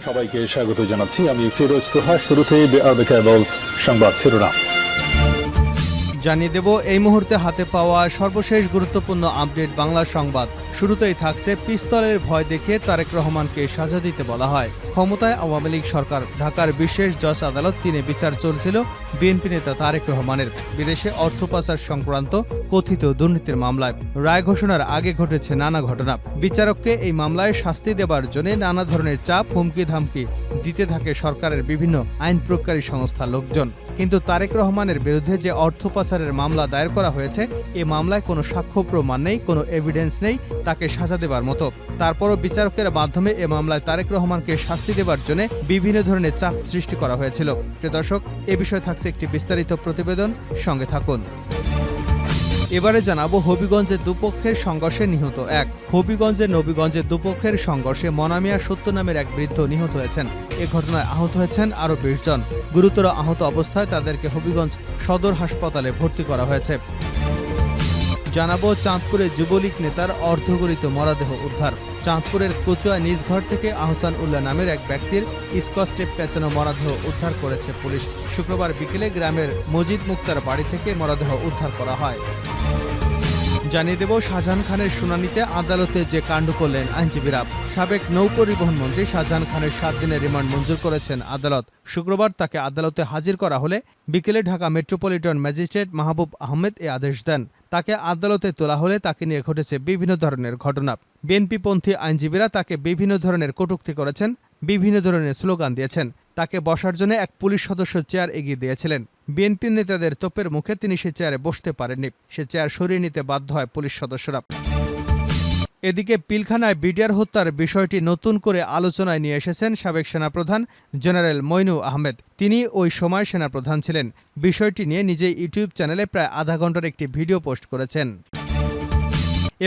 সবাইকে স্বাগত জানাচ্ছি। আমি ফিরোজ তোহা। শুরুতেই সংবাদ শিরোনাম জানিয়ে দেব এই মুহূর্তে হাতে পাওয়া সর্বশেষ গুরুত্বপূর্ণ আপডেট বাংলা সংবাদ। শুরুতেই থাকছে পিস্তলের ভয় দেখে তারেক রহমানকে সাজা দিতে বলা হয়। ক্ষমতায় আওয়ামী লীগ সরকার, ঢাকার বিশেষ জজ আদালত 3-এ বিচার চলছিল বিএনপি নেতা তারেক রহমানের বিদেশে অর্থ পাচার সংক্রান্ত কথিত দুর্নীতির মামলায়। রায় ঘোষণার আগে ঘটেছে নানা ঘটনা। বিচারককে এই মামলায় শাস্তি দেবার জন্য নানা ধরনের চাপ, হুমকি ধামকি দিতে থাকে সরকারের বিভিন্ন আইন প্রয়োগকারী সংস্থার লোকজন। কিন্তু তারেক রহমানের বিরুদ্ধে যে অর্থ পাচারের মামলা দায়ের করা হয়েছে, এ মামলায় কোনো সাক্ষ্য প্রমাণ নেই, কোনো এভিডেন্স নেই তাকে সাজা দেবার মতো। তারপরও বিচারকের মাধ্যমে এ মামলায় তারেক রহমানকে শাস্তি দেবার জন্য বিভিন্ন ধরনের চাপ সৃষ্টি করা হয়েছিল। প্রিয় দর্শক, এ বিষয়ে থাকছে একটি বিস্তারিত প্রতিবেদন, সঙ্গে থাকুন। এবারে জানাবো হবিগঞ্জের দুপক্ষের সংঘর্ষে নিহত এক। হবিগঞ্জের নবীগঞ্জের দুপক্ষের সংঘর্ষে মনামিয়া সত্য নামের এক বৃদ্ধ নিহত হয়েছেন। এ ঘটনায় আহত হয়েছেন আরও 20 জন। গুরুতর আহত অবস্থায় তাদেরকে হবিগঞ্জ সদর হাসপাতালে ভর্তি করা হয়েছে। জানাবো চাঁদপুরে যুবলীগ নেতার অর্ধগরিত মরদেহ উদ্ধার। চাঁদপুরের কচুয়া নিজ ঘর থেকে আহসান উল্লাহ নামের এক ব্যক্তির স্কচটেপ পেঁচানো মরদেহ উদ্ধার করেছে পুলিশ। শুক্রবার বিকেলে গ্রামের মজিদ মুক্তার বাড়ি থেকে মরদেহ উদ্ধার করা হয়। জানিয়ে দেব শাহজাহান খানের শুনানিতে আদালতে যে কাণ্ড করলেন আইনজীবীরা। সাবেক নৌপরিবহন মন্ত্রী শাহজাহান খানের 7 দিনের রিমান্ড মঞ্জুর করেছেন আদালত। শুক্রবার তাকে আদালতে হাজির করা হলে বিকেলে ঢাকা মেট্রোপলিটন ম্যাজিস্ট্রেট মাহবুব আহমেদ এ আদেশ দেন। তাকে আদালতে তোলা হলে তাকে নিয়ে ঘটেছে বিভিন্ন ধরনের ঘটনা। বিএনপিপন্থী আইনজীবীরা তাকে বিভিন্ন ধরনের কটূক্তি করেছেন, বিভিন্ন ধরনের স্লোগান দিয়েছেন। তাকে বসার জন্য এক পুলিশ সদস্য চেয়ার এগিয়ে দিয়েছিলেন। বিএনপি নেতাদের তোপের মুখে তিনি সে চেয়ারে বসতে পারেননি। সে চেয়ার সরিয়ে নিতে বাধ্য হয় পুলিশ সদস্যরা। এদিকে পিলখানায় বিডিআর হত্যার বিষয়টি নতুন করে আলোচনায় নিয়ে এসেছেন সাবেক সেনাপ্রধান জেনারেল মইনু আহমেদ। তিনি ওই সময় সেনাপ্রধান ছিলেন। বিষয়টি নিয়ে নিজেই ইউটিউব চ্যানেলে প্রায় আধা ঘন্টার একটি ভিডিও পোস্ট করেছেন।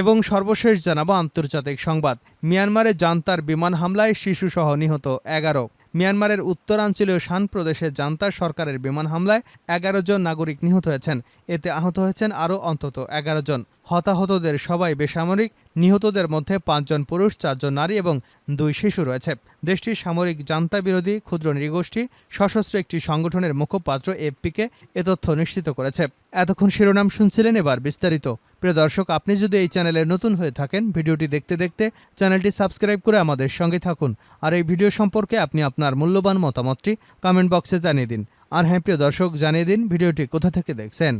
এবং সর্বশেষ জানাবো আন্তর্জাতিক সংবাদ। মিয়ানমারে জান্তার বিমান হামলায় শিশুসহ নিহত 11। মিয়ানমারের উত্তরাঞ্চলীয় শান প্রদেশে জান্তার সরকারের বিমান হামলায় 11 জন নাগরিক নিহত হয়েছেন। এতে আহত হয়েছেন আরও অন্তত 11 জন। হতাহতদের সবাই বেসামরিক। নিহতদের মধ্যে 5 জন পুরুষ, 4 জন নারী এবং 2 শিশু রয়েছে। দেশটির সামরিক জান্তা বিরোধী ক্ষুদ্র নৃগোষ্ঠী সশস্ত্র একটি সংগঠনের মুখপাত্র এফপিকে এ তথ্য নিশ্চিত করেছে। এতক্ষণ শিরোনাম শুনছিলেন, এবার বিস্তারিত। প্রিয় দর্শক, আপনি যদি এই চ্যানেলে নতুন হয়ে থাকেন, ভিডিওটি দেখতে দেখতে চ্যানেলটি সাবস্ক্রাইব করে আমাদের সঙ্গে থাকুন। আর এই ভিডিও সম্পর্কে আপনি আপনার মূল্যবান মতামতটি কমেন্ট বক্সে জানিয়ে দিন। আর হ্যাঁ প্রিয় দর্শক, জানিয়ে দিন ভিডিওটি কোথা থেকে দেখছেন।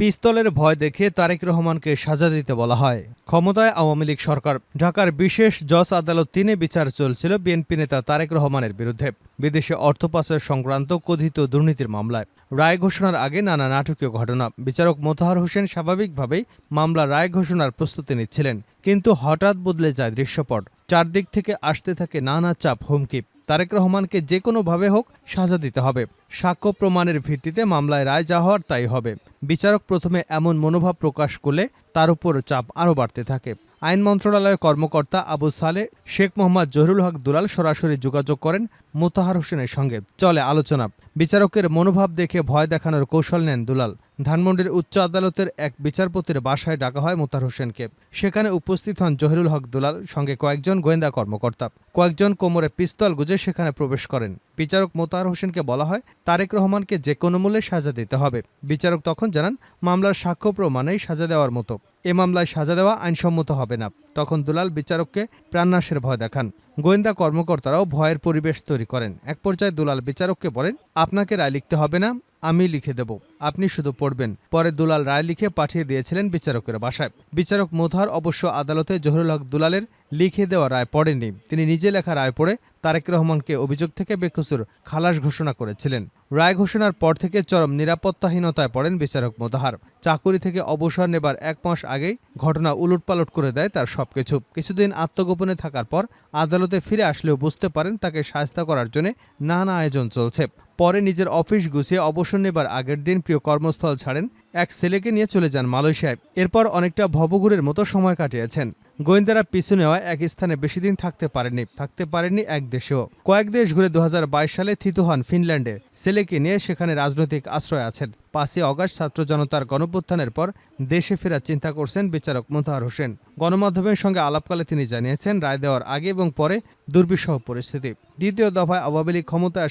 পিস্তলের ভয় দেখে তারেক রহমানকে সাজা দিতে বলা হয়। ক্ষমতায় আওয়ামী লীগ সরকার, ঢাকার বিশেষ জজ আদালত 3-এ বিচার চলছিল বিএনপি নেতা তারেক রহমানের বিরুদ্ধে বিদেশে অর্থ পাচার সংক্রান্ত কথিত দুর্নীতির মামলায়। রায় ঘোষণার আগে নানা নাটকীয় ঘটনা। বিচারক মোতাহার হোসেন স্বাভাবিকভাবেই মামলা রায় ঘোষণার প্রস্তুতি নিচ্ছিলেন। কিন্তু হঠাৎ বদলে যায় দৃশ্যপট। চারদিক থেকে আসতে থাকে নানা চাপ, হুমকি। তারেক রহমানকে যে কোনোভাবে হোক সাজা দিতে হবে। সাক্ষ্য প্রমাণের ভিত্তিতে মামলায় রায় যা হওয়ার তাই হবে। বিচারক প্রথমে এমন মনোভাব প্রকাশ করলে তার উপর চাপ আরও বাড়তে থাকে। আইন মন্ত্রণালয়ের কর্মকর্তা আবু সালে শেখ মোহাম্মদ জহিরুল হক দুলাল সরাসরি যোগাযোগ করেন মোতাহার হোসেনের সঙ্গে। চলে আলোচনা। বিচারকের মনোভাব দেখে ভয় দেখানোর কৌশল নেন দুলাল। ধানমন্ডির উচ্চ আদালতের এক বিচারপতির বাসায় ডাকা হয় মোতাহার হোসেনকে। সেখানে উপস্থিত হন জহিরুল হক দুলাল, সঙ্গে কয়েকজন গোয়েন্দা কর্মকর্তা। কয়েকজন কোমরে পিস্তল গুজে সেখানে প্রবেশ করেন। বিচারক মোতাহার হোসেনকে বলা হয় তারেক রহমানকে যে কোনো মূল্যে সাজা দিতে হবে। বিচারক তখন জানান মামলার সাক্ষ্য প্রমাণেই সাজা দেওয়ার মতো। এ মামলায় সাজা দেওয়া আইনসম্মত হবে না। তখন দুলাল বিচারককে প্রাণনাশের ভয় দেখান। গোয়েন্দা কর্মকর্তারাও ভয়ের পরিবেশ তৈরি করেন। এক পর্যায়ে দুলাল বিচারককে বলেন, আপনাকে রায় লিখতে হবে না, আমি লিখে দেব, আপনি শুধু পড়বেন। পরে দুলাল রায় লিখে পাঠিয়ে দিয়েছিলেন বিচারকের বাসায়। বিচারক মোতাহার অবশ্য আদালতে জহিরুল হক দুলালের লিখে দেওয়া রায় পড়েননি। তিনি নিজে লেখা রায় পড়ে তারেক রহমানকে অভিযোগ থেকে বেকসুর খালাস ঘোষণা করেছিলেন। রায় ঘোষণার পর থেকে চরম নিরাপত্তাহীনতায় পড়েন বিচারক মোতাহার। চাকুরি থেকে অবসর নেবার 1 মাস আগেই ঘটনা উলটপালট করে দেয় তার সবকিছু। কিছুদিন আত্মগোপনে থাকার পর আদালতে ফিরে আসলেও বুঝতে পারেন তাকে শায়েস্তা করার জন্য নানা আয়োজন চলছে। পরে নিজের অফিস গুছিয়ে অবসর নেবার আগের দিন প্রিয় কর্মস্থল ছাড়েন। এক ছেলেকে নিয়ে চলে যান মালয়েশিয়ায়। এরপর অনেকটা ভবঘুরের মতো সময় কাটিয়েছেন। গোয়েন্দারা পিছু নেওয়ায় এক স্থানে বেশি দিন থাকতে পারেননি এক দেশেও। কয়েক দেশ ঘুরে 2022 সালে থিতু হন ফিনল্যান্ডে। ছেলেকে নিয়ে সেখানে রাজনৈতিক আশ্রয় আছেন। 5ই আগস্ট ছাত্র জনতার গণঅভ্যুত্থানের পর দেশে ফেরার চিন্তা করছেন বিচারক মোতাহার হোসেন। গণমাধ্যমের সঙ্গে আলাপকালে তিনি জানিয়েছেন, রায় দেওয়ার আগে এবং পরে দুর্বিষহ পরিস্থিতি। দ্বিতীয় দফায় আওয়ামী লীগ ক্ষমতায়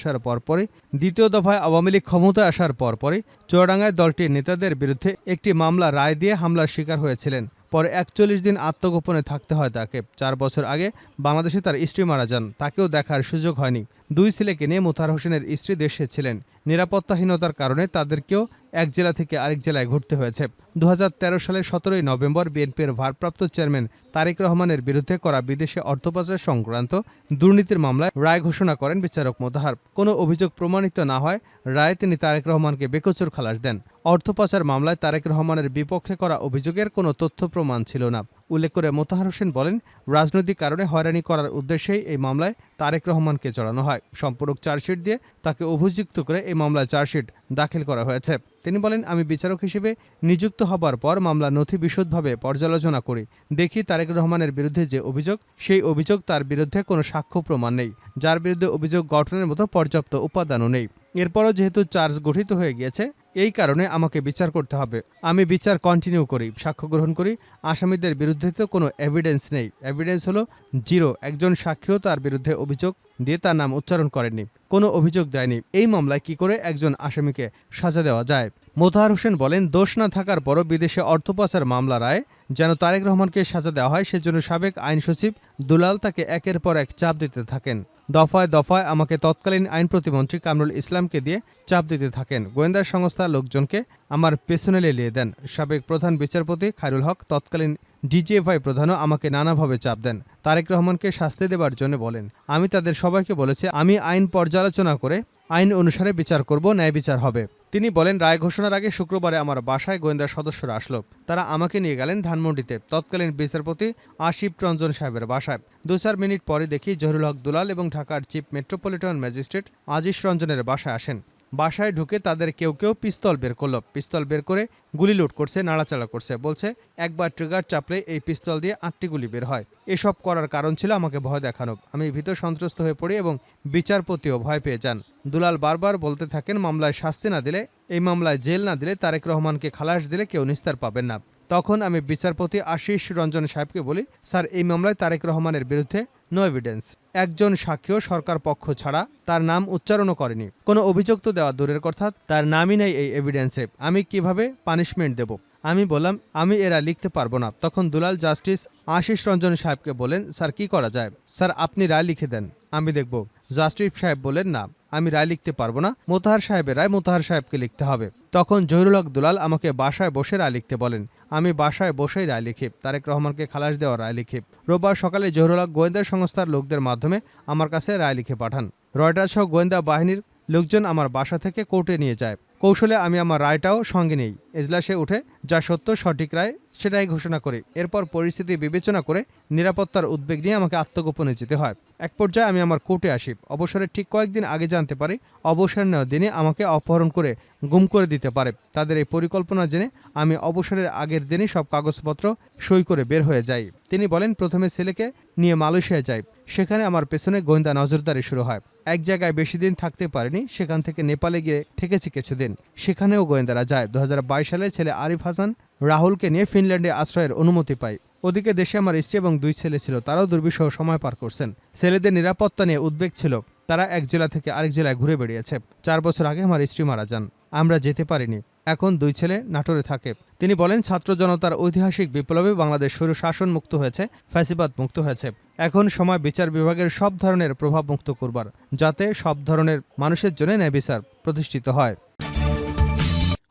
আসার পরপরই চুয়াডাঙ্গায় দলটির নেতাদের বিরুদ্ধে একটি মামলা রায় দিয়ে হামলার শিকার হয়েছিলেন। পরে 41 দিন আত্মগোপনে থাকতে হয় তাকে। 4 বছর আগে বাংলাদেশে তার স্ত্রী মারা যান, তাকেও দেখার সুযোগ হয়নি। 2 ছেলেকে নিয়ে মোতাহার হোসেনের স্ত্রী দেশে ছিলেন। নিরাপত্তাহীনতার কারণে তাদেরকেও এক জেলা থেকে আরেক জেলায় ঘুরতে হয়েছে। 2013 সালের 17 নভেম্বর বিএনপির ভারপ্রাপ্ত চেয়ারম্যান তারেক রহমানের বিরুদ্ধে করা বিদেশে অর্থ পাচার সংক্রান্ত দুর্নীতির মামলায় রায় ঘোষণা করেন বিচারক মোতাহার। কোনো অভিযোগ প্রমাণিত না হয় রায়ে তিনি তারেক রহমানকে বেকসুর খালাস দেন। অর্থ পাচার মামলায় তারেক রহমানের বিপক্ষে করা অভিযোগের কোনো তথ্য প্রমাণ ছিল না। উল্লেখ করে মোতাহার হোসেন বলেন, রাজনৈতিক কারণে হয়রানি করার উদ্দেশ্যেই এই মামলায় তারেক রহমানকে জড়ানো হয়। সম্পূরক চার্জশিট দিয়ে তাকে অভিযুক্ত করে এই মামলায় চার্জশিট দাখিল করা হয়েছে। তিনি বলেন, আমি বিচারক হিসেবে নিযুক্ত হবার পর মামলা নথি বিশদভাবে পর্যালোচনা করি। দেখি তারেক রহমানের বিরুদ্ধে যে অভিযোগ, সেই অভিযোগ তার বিরুদ্ধে কোনো সাক্ষ্য প্রমাণ নেই, যার বিরুদ্ধে অভিযোগ গঠনের মতো পর্যাপ্ত উপাদানও নেই। এরপরও যেহেতু চার্জ গঠিত হয়ে গিয়েছে, এই কারণে আমাকে বিচার করতে হবে। আমি বিচার কন্টিনিউ করি, সাক্ষ্য গ্রহণ করি। আসামিদের বিরুদ্ধে তো কোনো এভিডেন্স নেই, এভিডেন্স হলো জিরো। একজন সাক্ষীও তার বিরুদ্ধে অভিযোগ দিয়ে তার নাম উচ্চারণ করেননি, কোনো অভিযোগ দেয়নি। এই মামলায় কি করে একজন আসামিকে সাজা দেওয়া যায়? মোতাহার হোসেন বলেন, দোষ না থাকার পরও বিদেশে অর্থ পাচার মামলা রায় যেন তারেক রহমানকে সাজা দেওয়া হয়, সেজন্য সাবেক আইন সচিব দুলাল তাকে একের পর এক চাপ দিতে থাকেন। দফায় দফায় আমাকে তৎকালীন আইন প্রতিমন্ত্রী কামরুল ইসলামকে দিয়ে চাপ দিতে থাকেন। গোয়েন্দা সংস্থার লোকজনকে আমার পেছনে লেলিয়ে দেন। সাবেক প্রধান বিচারপতি খায়রুল হক, তৎকালীন ডিজিএফআই প্রধানও আমাকে নানাভাবে চাপ দেন, তারেক রহমানকে শাস্তি দেবার জন্য বলেন। আমি তাদের সবাইকে বলেছি, আমি আইন পর্যালোচনা করে আইন অনুসারে বিচার করব, ন্যায় বিচার হবে। তিনি বলেন, রায় ঘোষণার আগে শুক্রবারে আমার বাসায় গোয়েন্দা সদস্যরা আসলো। তারা আমাকে নিয়ে গেলেন ধানমন্ডিতে তৎকালীন বিচারপতি আসিফ রঞ্জন সাহেবের বাসায়। 2-4 মিনিট পরে দেখি জহিরুল হক দুলাল এবং ঢাকার চিফ মেট্রোপলিটন ম্যাজিস্ট্রেট আজিজ রঞ্জনের বাসায় আসেন। বাসায় ঢুকে তাদের কেউ কেউ পিস্তল বের করল। পিস্তল বের করে গুলি লোড করছে, নাড়াচাড়া করছে, বলছে একবার ট্রিগার চাপলে এই পিস্তল দিয়ে 8টি গুলি বের হয়। এসব করার কারণ ছিল আমাকে ভয় দেখানো। আমি ভীত সন্ত্রস্ত হয়ে পড়ি এবং বিচারপতিও ভয় পেয়ে যান। দুলাল বারবার বলতে থাকেন, মামলায় শাস্তি না দিলে, এই মামলায় জেল না দিলে, তারেক রহমানকে খালাস দিলে কেউ নিস্তার পাবেন না। তখন আমি বিচারপতি আশিস রঞ্জন সাহেবকে বলি, স্যার, এই মামলায় তারেক রহমানের বিরুদ্ধে নো এভিডেন্স। একজন সাক্ষীও সরকার পক্ষ ছাড়া তার নাম উচ্চারণও করেনি। কোনো অভিযোগ তো দেওয়া দূরের কথা, তার নামই নেই এই এভিডেন্সে। আমি কিভাবে পানিশমেন্ট দেব? আমি বললাম, আমি এরা লিখতে পারবো না। তখন দুলাল জাস্টিস আশিস রঞ্জন সাহেবকে বলেন, স্যার, কি করা যায়? স্যার, আপনি রায় লিখে দেন, আমি দেখব। জাস্টিস সাহেব বলেন, না, আমি রায় লিখতে পারবো না, মোতাহার সাহেবের রায় মোতাহার সাহেবকে লিখতে হবে। তখন জহিরুল হক দুলাল আমাকে বাসায় বসে রায় লিখতে বলেন। আমি বাসায় বসেই রায় লিখি, তারেক রহমানকে খালাস দেওয়ার রায় লিখি। রোববার সকালে জহিরুল হক গোয়েন্দা সংস্থার লোকদের মাধ্যমে আমার কাছে রায় লিখে পাঠান। রয়টার্স সহ গোয়েন্দা বাহিনীর লোকজন আমার বাসা থেকে কোর্টে নিয়ে যায়। কৌশলে আমি আমার রায়টাও সঙ্গে নেই। এজলাসে উঠে যা সত্য সঠিক রায় সেটাই ঘোষণা করি। এরপর পরিস্থিতি বিবেচনা করে নিরাপত্তার উদ্বেগ নিয়ে আমাকে আত্মগোপনে যেতে হয়। এক পর্যায়ে আমি আমার কোর্টে আসি। অবসরের ঠিক কয়েকদিন আগে জানতে পারি, অবসর নেওয়ার দিনে আমাকে অপহরণ করে গুম করে দিতে পারে। তাদের এই পরিকল্পনা জেনে আমি অবসরের আগের দিনই সব কাগজপত্র সই করে বের হয়ে যাই। তিনি বলেন, প্রথমে ছেলেকে নিয়ে মালয়েশিয়ায় যাই। সেখানে আমার পেছনে গোয়েন্দা নজরদারি শুরু হয়। এক জায়গায় বেশি দিন থাকতে পারিনি, সেখান থেকে নেপালে গিয়ে থেকেছি কিছুদিন। সেখানেও গোয়েন্দারা যায়। 2022 সালে ছেলে আরিফ হাসান রাহুলকে নিয়ে ফিনল্যান্ডে আশ্রয়ের অনুমতি পাই। ওদিকে দেশে আমার স্ত্রী এবং 2 ছেলে ছিল, তারাও দুর্বিষহ সময় পার করছেন। ছেলেদের নিরাপত্তা নিয়ে উদ্বেগ ছিল, তারা এক জেলা থেকে আরেক জেলায় ঘুরে বেড়িয়েছে। 4 বছর আগে আমার স্ত্রী মারা যান, আমরা যেতে পারিনি। এখন 2 ছেলে নাটোরে থাকে। তিনি বলেন, ছাত্র জনতার ঐতিহাসিক বিপ্লবে বাংলাদেশ স্বৈর শাসন মুক্ত হয়েছে, ফ্যাসিবাদ মুক্ত হয়েছে। এখন সময় বিচার বিভাগের সব ধরনের প্রভাব মুক্ত করবার, যাতে সব ধরনের মানুষের জন্য ন্যায় বিচার প্রতিষ্ঠিত হয়।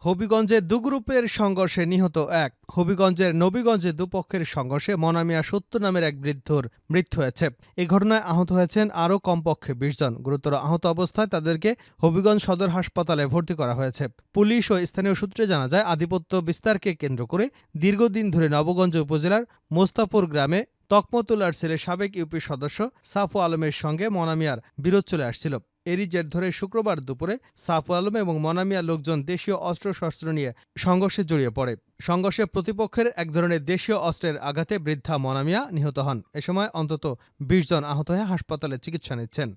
হবিগঞ্জে 2 গ্রুপের সংঘর্ষে নিহত 1। হবিগঞ্জের নবীগঞ্জে দুপক্ষের সংঘর্ষে মনামিয়া সত্য নামের এক বৃদ্ধর মৃত্যু হয়েছে। এই ঘটনায় আহত হয়েছেন আরও কমপক্ষে 20 জন। গুরুতর আহত অবস্থায় তাদেরকে হবিগঞ্জ সদর হাসপাতালে ভর্তি করা হয়েছে। পুলিশ ও স্থানীয় সূত্রে জানা যায়, আধিপত্য বিস্তারকে কেন্দ্র করে দীর্ঘদিন ধরে নবগঞ্জ উপজেলার মোস্তাপুর গ্রামে তকমতুল্লার ছেলে সাবেক ইউপি সদস্য সাফু আলমের সঙ্গে মনামিয়ার বিরোধ চলে আসছিল। এরই জের ধরে শুক্রবার দুপুরে সাফু আলম এবং মনামিয়ার লোকজন দেশীয় অস্ত্রশস্ত্র নিয়ে সংঘর্ষে জড়িয়ে পড়ে। সংঘর্ষে প্রতিপক্ষের এক ধরনের দেশীয় অস্ত্রের আঘাতে বৃদ্ধা মনামিয়া নিহত হন। এ সময় অন্তত 20 জন আহত হয়ে হাসপাতালে চিকিৎসা নিচ্ছেন।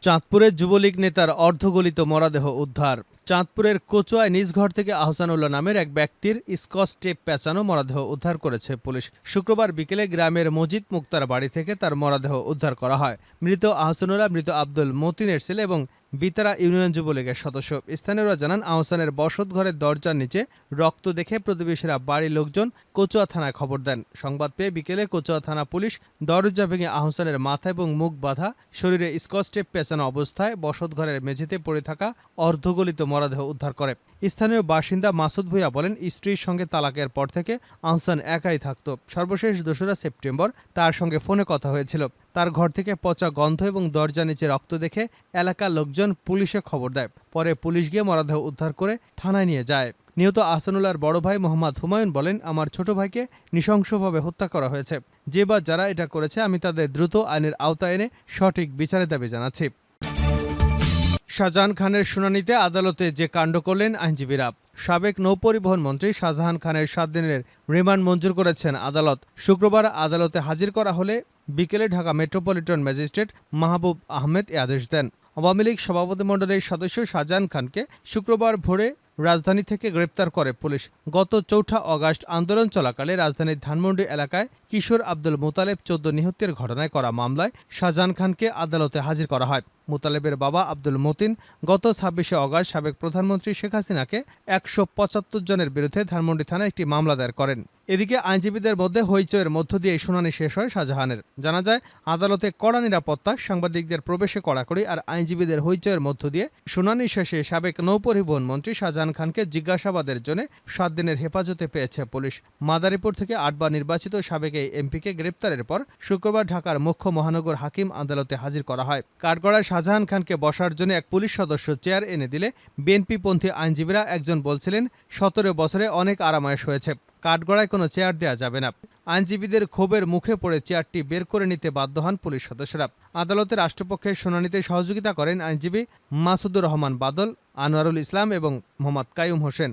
চাঁদপুরের যুবলীগ নেতার অর্ধগলিত মরদেহ উদ্ধার। চাঁদপুরের কোচোয়ায় নিজ ঘর থেকে আহসানুল্লাহ নামের এক ব্যক্তির স্কচ টেপ পেঁচানো মরদেহ উদ্ধার করেছে পুলিশ। শুক্রবার বিকেলে গ্রামের মজিদ মুক্তার বাড়ি থেকে তার মরদেহ উদ্ধার করা হয়। মৃত আহসানুল্লাহ মৃত আব্দুল মতিনের ছেলে এবং বিতারা ইউনিয়ন যুবলীগের সদস্য। স্থানীয়রা জানান, আহসানের বসত ঘরের দরজার নিচে রক্ত দেখে প্রতিবেশীরা বাড়ির লোকজন কোচোয়া থানায় খবর দেন। সংবাদ পেয়ে বিকেলে কোচোয়া থানা পুলিশ দরজা ভেঙে আহসানের মাথা এবং মুখ বাঁধা, শরীরে স্কচ টেপ পেঁচানো অবস্থায় বসত ঘরের মেঝেতে পড়ে থাকা অর্ধগলিত মরদেহ উদ্ধার করে। স্থানীয় বাসিন্দা মাসুদ ভূঁইয়া বলেন, স্ত্রীর সঙ্গে তালাকের পর থেকে আহসান একাই থাকত। সর্বশেষ 2রা সেপ্টেম্বর তার সঙ্গে ফোনে কথা হয়েছিল। তার ঘর থেকে পচা গন্ধ এবং দরজা নিচে রক্ত দেখে এলাকার লোকজন পুলিশে খবর দেয়। পরে পুলিশ গিয়ে মরদেহ উদ্ধার করে থানায় নিয়ে যায়। নিহত আহসানুল্লাহর বড় ভাই মোহাম্মদ হুমায়ুন বলেন, আমার ছোট ভাইকে নৃশংসভাবে হত্যা করা হয়েছে। যে বা যারা এটা করেছে আমি তাদের দ্রুত আইনের আওতায় এনে সঠিক বিচারের দাবি জানাচ্ছি। শাহজাহান খানের শুনানিতে আদালতে যে কাণ্ড করলেন আইনজীবীরা। সাবেক নৌপরিবহন মন্ত্রী শাহজাহান খানের 7 দিনের রিমান্ড মঞ্জুর করেছেন আদালত। শুক্রবার আদালতে হাজির করা হলে বিকেলে ঢাকা মেট্রোপলিটন ম্যাজিস্ট্রেট মাহবুব আহমেদ এ আদেশ দেন। আওয়ামী লীগ সভাপতিমণ্ডলীর সদস্য শাহজাহান খানকে শুক্রবার ভোরে রাজধানী থেকে গ্রেপ্তার করে পুলিশ। গত 4 আগস্ট আন্দোলন চলাকালে রাজধানীর ধানমন্ডি এলাকায় কিশোর আব্দুল মোতালেব 14 নিহতের ঘটনায় করা মামলায় শাহজাহান খানকে আদালতে হাজির করা হয়। মোতালেবের বাবা আব্দুল মতিন গত 26 আগস্ট সাবেক প্রধানমন্ত্রী শেখ হাসিনাকে 175 জনের বিরুদ্ধে ধানমন্ডি থানায় একটি মামলা দায়ের করেন। এদিকে আইনজীবীদের মধ্যে হইচইয়ের মধ্য দিয়ে শুনানি শেষ হয় শাহজাহানের। জানা যায়, আদালতে কড়া নিরাপত্তা, সাংবাদিকদের প্রবেশে কড়াকড়ি আর আইনজীবীদের হইচইয়ের মধ্য দিয়ে শুনানি শেষে সাবেক নৌপরিবহন মন্ত্রী শাহজাহান খানকে জিজ্ঞাসাবাদের জন্য 7 দিনের হেফাজতে পেয়েছে পুলিশ। মাদারীপুর থেকে 8 বার নির্বাচিত সাবেক এই এমপিকে গ্রেপ্তারের পর শুক্রবার ঢাকার মুখ্য মহানগর হাকিম আদালতে হাজির করা হয়। কাঠগড়ায় শাহজাহান খানকে বসার জন্য এক পুলিশ সদস্য চেয়ার এনে দিলে বিএনপিপন্থী আইনজীবীরা একজন বলছিলেন, 17 বছরে অনেক আরামায়েশ হয়েছে, কাঠগড়ায় কোনো চেয়ার দেওয়া যাবে না। আইনজীবীদের ক্ষোভের মুখে পড়ে চেয়ারটি বের করে নিতে বাধ্য হন পুলিশ সদস্যরা। আদালতে রাষ্ট্রপক্ষের শুনানিতে সহযোগিতা করেন আইনজীবী মাসুদুর রহমান বাদল, আনোয়ারুল ইসলাম এবং মোহাম্মদ কাইয়ুম হোসেন।